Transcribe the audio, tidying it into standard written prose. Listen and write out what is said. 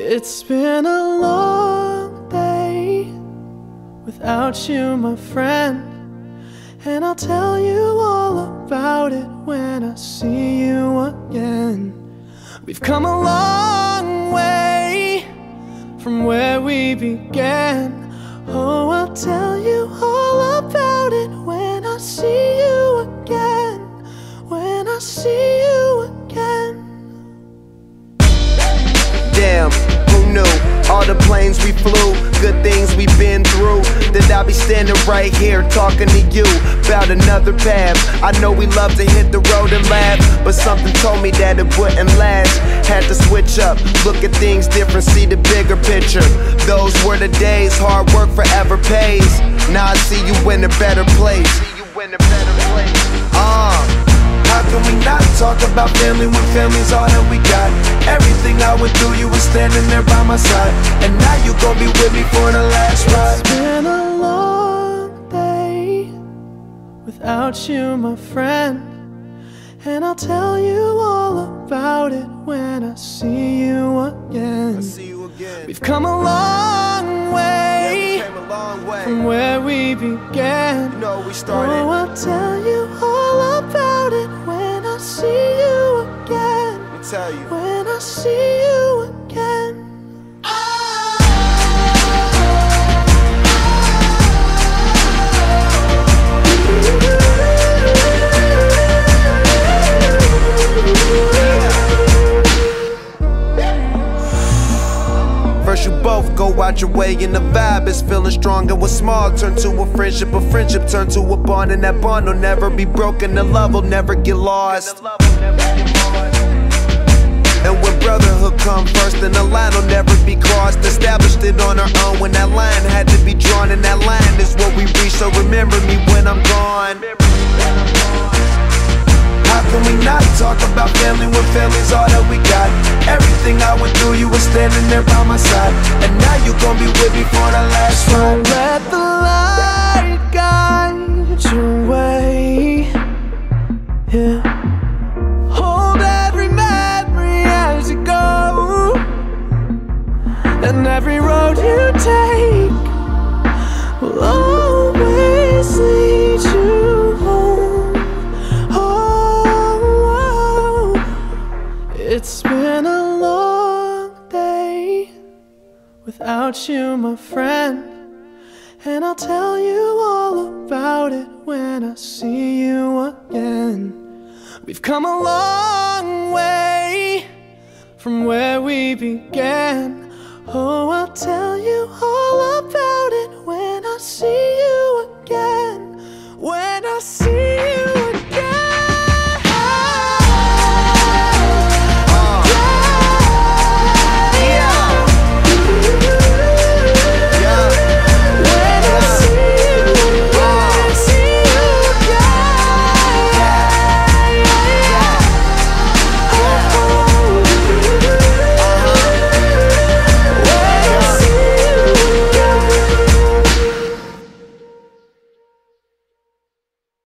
It's been a long day without you, my friend, and I'll tell you all about it when I see you again. We've come a long way from where we began. Oh, I'll tell you all about it when I see you again. When I see you again. Damn, who knew? All the planes we flew, good things we've been through, that I'll be standing right here talking to you about another path. I know we love to hit the road and laugh, but something told me that it wouldn't last. Had to switch up, look at things different, see the bigger picture. Those were the days, hard work forever pays. Now I see you in a better place. How can we not talk about family when family's all that we got? Everything I went through, you were standing there by my side, and now you gon' be with me for the last ride. It's been a long day without you, my friend, and I'll tell you all about it when I see you again. We've come a long way, from where we began. You know we started. Oh, I'll tell you all about it when I see you again. Let me tell you. When I see you again. First you both go out your way and the vibe is feeling strong, and what's small turn to a friendship turn to a bond, and that bond will never be broken, the love will never get lost. And when brotherhood come first, then the line will never be crossed. Established it on our own when that line had to be drawn, and that line is what we reach, so remember me when I'm gone. How can we not talk about family when family's all that we got? Everything I went through, you were standing there by my side, and now you gon' be with me for the last ride. Let the light guide your way, yeah. Hold every memory as you go, and every road you take will always lead you home. It's been a long day without you, my friend, and I'll tell you all about it when I see you again. We've come a long way from where we began. Oh,